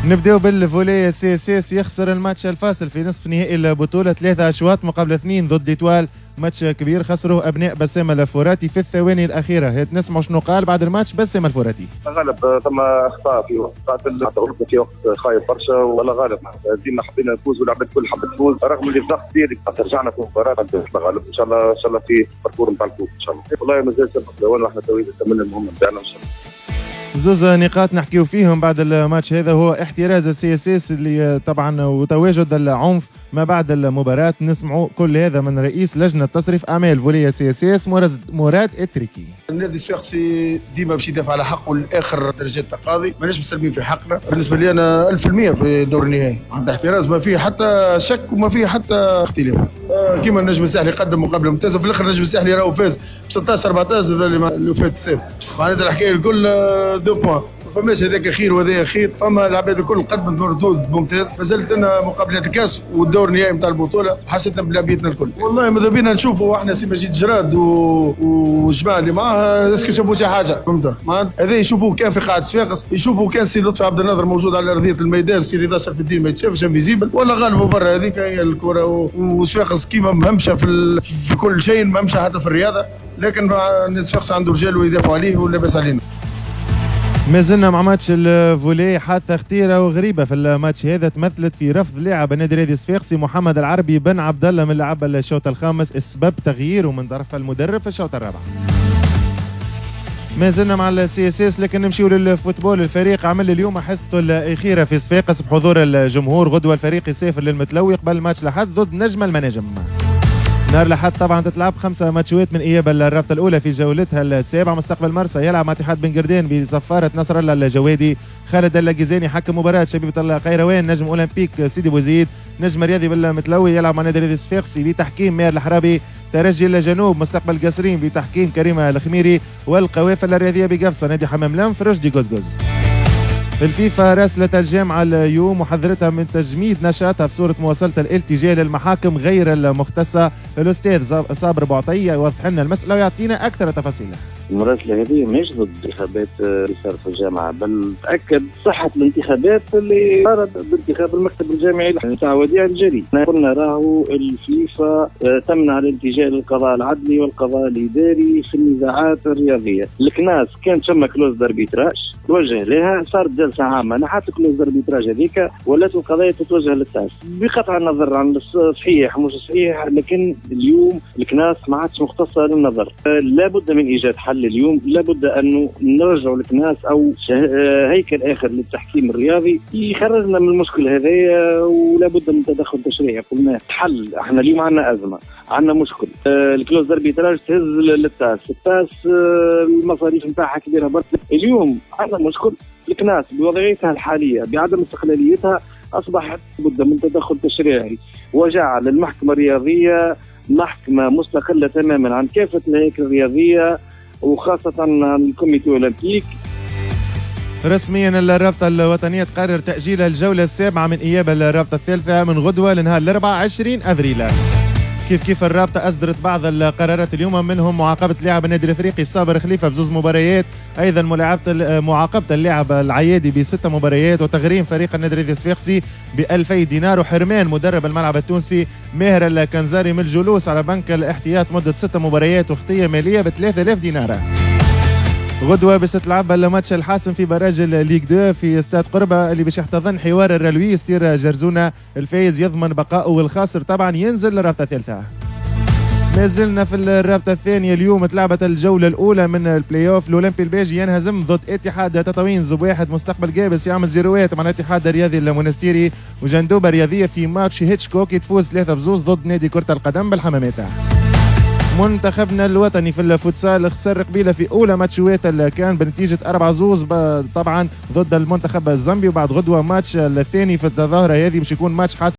نبداو بالفولي. سي اس اس يخسر الماتش الفاصل في نصف نهائي البطولة 3 أشواط مقابل 2 ضد ليتوال. ماتش كبير خسروه أبناء بسام الفوراتي في الثواني الأخيرة. هات نسمعوا شنو قال بعد الماتش بسام الفوراتي. غالب ثم اخطاء في وقت اوروبا في وقت خايف برشا ولا غالب ديما حبينا نفوز واللعبة الكل حبت تفوز رغم اللي الضغط كبير. رجعنا في المباراة غالب ان شاء الله في الباركور نتاع الفوز ان شاء الله. والله مازال سبق وانا احنا توي نتمنى المهم نتاعنا ان شاء الله. زوز نقاط نحكيو فيهم بعد الماتش هذا، هو احتراز السي اس اس اللي طبعا وتواجد العنف ما بعد المباراة. نسمعوا كل هذا من رئيس لجنة تصريف أعمال فولية سي اس اس مراد التريكي. النادي الصفاقسي ديما باش يدافع على حقه لاخر درجات التقاضي، ماناش مسلمين في حقنا. بالنسبه لي انا 1000% في دور النهائي، عند احتراز ما فيه حتى شك وما فيه حتى اختلاف. كيما النجم الساحلي قدم مقابله ممتازه، في الاخر النجم الساحلي راهو فاز ب 16 14 هذا اللي فات السابق. معناتها الحكايه الكل 2 بوان، فماش هذاك خير وهذا خير. فما العباد الكل قدمت مردود ممتاز. مازالت لنا مقابلات الكاس والدور النهائي نتاع البطوله، حسيتنا بلعبيتنا الكل. والله ماذا بينا نشوفوا احنا سي مجيد جراد والجماعه اللي معاه اسكو شافوا شي حاجه فهمت. هذا يشوفوه كان في قاعه صفاقس، يشوفوا كان سي لطفي عبد الناظر موجود على ارضيه الميدان، سي رضا شرف الدين ما يتشافش انفيزيبل ولا غالبوا برا. هذيك هي الكره وصفاقس كيما مهمشه في كل شيء، مهمشه حتى في الرياضه، لكن صفاقس عنده رجال ويدافعوا عليه ولاباس علينا. ما زلنا مع ماتش الفولي. حادثة خطيرة وغريبة في الماتش هذا تمثلت في رفض لاعب النادي الرياضي الصفاقسي محمد العربي بن عبد الله من لاعب الشوط الخامس، السبب تغييره من طرف المدرب في الشوط الرابع. ما زلنا مع السي اس اس، لكن نمشيو للفوتبول. الفريق عمل اليوم حصته الأخيرة في صفاقس بحضور الجمهور. غدوة الفريق يسافر للمتلوي قبل ماتش لحد ضد نجم المناجم. نهار الأحد طبعا تتلعب 5 ماتشات من إياب الرابطة الأولى في جولتها السابعة. مستقبل مرسى يلعب مع اتحاد بن قردان بصفارة نصر الله الجوادي. خالد اللاجزاني حكم مباراة شبيبة القيروان. نجم أولمبيك سيدي بوزيد. نجم رياضي بالمتلوي يلعب مع نادي الرياضي الصفاقسي بتحكيم ماهر الحرابي. ترجي الجنوب مستقبل قصرين بتحكيم كريم الخميري. والقوافل الرياضية بقفصة نادي حمام لام في رشدي قزقز. الفيفا راسلت الجامعة اليوم وحذرتها من تجميد نشاطها في صورة مواصلة الالتجاء للمحاكم غير المختصة. الأستاذ صابر بوعطية يوضح لنا المسألة ويعطينا أكثر تفاصيل. المراسلة هذه مش ضد الانتخابات اللي صارت في الجامعة، بل تأكد صحة الانتخابات اللي صارت بانتخاب المكتب الجامعي نتاع وديع الجري. قلنا راهو الفيفا تمنع الالتجاء للقضاء العدلي والقضاء الإداري في النزاعات الرياضية. الكناس كانت ثم كلوز داربيتراج توجه لها، صارت جلسة عامة نحت كلوز داربيتراج هذيك ولات القضايا تتوجه للتاس بقطع النظر عن الصحيح مش صحيح. لكن اليوم الكناس ما عادش مختصة للنظر. لابد من إيجاد حل اليوم. لابد أنه نرجعوا الكناس أو هيكل آخر للتحكيم الرياضي يخرجنا من المشكل هذا، ولابد من تدخل تشريعي. قلنا حل. احنا اليوم عندنا أزمة، عندنا مشكل. الكلوز داربيتراج تهز للتاس، التاس المصاريف نتاعها كبيرة برك. اليوم عندنا مشكل. الكناس بوضعيتها الحالية بعدم استقلاليتها أصبحت بد من تدخل تشريعي، وجعل المحكمة الرياضية محكمة مستقلة تماما عن كافة الهيكل الرياضية وخاصة عن الكوميتي الأولمبيك. رسميا الرابطة الوطنية تقرر تأجيل الجولة السابعة من إياب الرابطة الثالثة من غدوة لنهار الأربعاء 20 أبريل. كيف الرابطة أصدرت بعض القرارات اليوم، منهم معاقبة لاعب النادي الأفريقي صابر خليفة بزوز مباريات، أيضا معاقبة اللاعب العيادي ب6 مباريات، وتغريم فريق النادي الرياضي الصفاقسي ب2000 دينار، وحرمان مدرب الملعب التونسي ماهر الكنزاري من الجلوس على بنك الاحتياط مدة 6 مباريات، وخطية مالية ب3000 دينار. غدوة باش تلعب الماتش الحاسم في براج الليغ 2 في استاد قربة اللي باش يحتضن حوار الرلوي ستير جرزونة. الفايز يضمن بقائه والخاسر طبعا ينزل للرابطة الثالثة. ما زلنا في الرابطة الثانية. اليوم تلعبت الجولة الأولى من البلاي اوف. الأولمبي الباجي ينهزم ضد اتحاد تطاوين زوب واحد. مستقبل جابس يعمل زيروات مع الاتحاد الرياضي المونستيري. وجندوبة رياضية في ماتش هيتشكوك تفوز 3-0 ضد نادي كرة القدم بالحمامات. منتخبنا الوطني في الفوتسال خسر قبيله في اولى ماتشوات كان بنتيجه 4-0 طبعا ضد المنتخب الزامبي. وبعد غدوه ماتش الثاني في الظاهره هذه باش يكون ماتش حاسم